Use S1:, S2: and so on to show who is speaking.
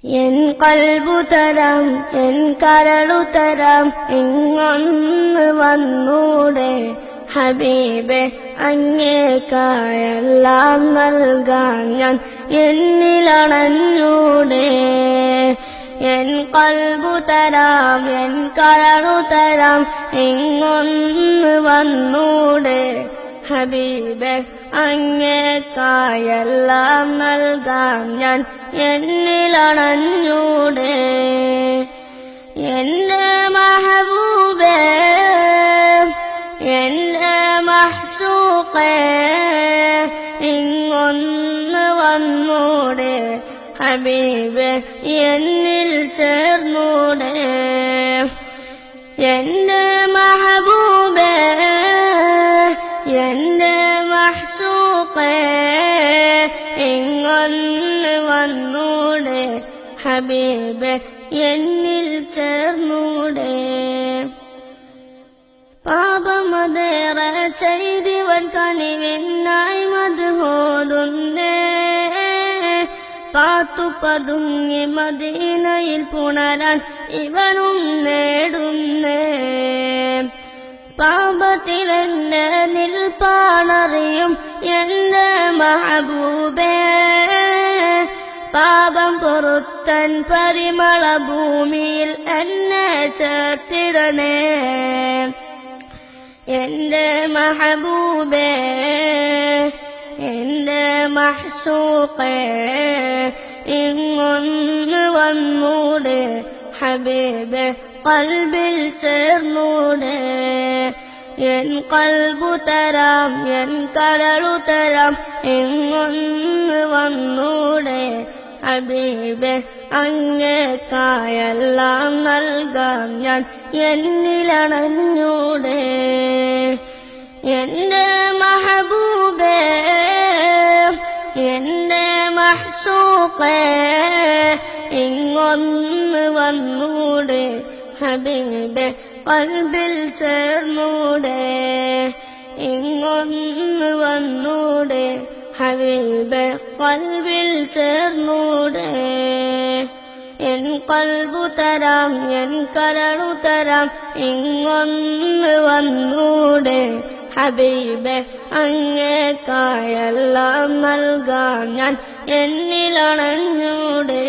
S1: N കൽബു തരാം N കരളു തരാം ഇങ്ങൊന്ന് വന്നൂടെ ഹബീബെ അങ്ങേക്കായെല്ലാം നൽകാൻ ഞാൻ എന്നിലണഞ്ഞൂടെ എൻ കൽബു തരാം എൻ കരളു തരാം ഇങ്ങൊന്ന് വന്നൂടെ ഹബീബെ അങ്ങേക്കായെല്ലാം നൽകാൻ ഞാൻ എന്നിലണഞ്ഞൂടെ എന്റെ മഹബൂബേ എന്റെ മഹ്സൂഖേ ഇങ്ങൊന്ന് വന്നൂടെ ഹബീബെ എന്നിൽ ചേർന്നൂടെ എന്റെ മഹബൂബേ എന്റെ മഹ്സൂഖേ ഇങ്ങൊന്ന് വന്നൂടെ ഹബീബെ എന്നിൽ ചേർന്നൂടെ പാപമതേറെ ചെയ്തിവൻ കനിവിനായി മദ്ഹൂതുന്നേ പാത്തു പതുങ്ങി മദീനയിൽ പുണരാൻ ഇവനും നേടുന്നേ പാപത്തിലെന്നെ നിൽപ്പാണറിയും എന്റെ മഹബൂബേ പാപം പൊറുത്തൻ പരിമള ഭൂമിയിൽ എന്നെ ചേർത്തിടണേ എന്റെ മഹബൂബേ എന്റെ മഹ്സൂഖേ ഇങ്ങൊന്ന് വന്നൂടെ ഹബീബെ കൽബിൽ ചേർന്നൂടെ എൻ കൽബു തരാം എൻ കരളു തരാം ഇങ്ങൊന്ന് വന്നൂടെ ഹബീബെ അങ്ങേക്കായെല്ലാം നൽകാം ഞാൻ എന്നിലണഞ്ഞൂടെ എന്റെ മഹബൂബേ എന്റെ മഹ്സൂഖേ ഇങ്ങൊന്ന് വന്നൂടെ ഹബീബെ കൽബിൽ ചേർന്നൂടെ ഇങ്ങൊന്ന് വന്നൂടെ ഹബീബെ കൽബിൽ ചേർന്നൂടെ എൻ കൽബു തരാം എൻ കരളു തരാം ഇങ്ങൊന്ന് വന്നൂടെ ഹബീബെ അങ്ങേക്കായെല്ലാം നൽകാൻ ഞാൻ എന്നിലണഞ്ഞൂടെ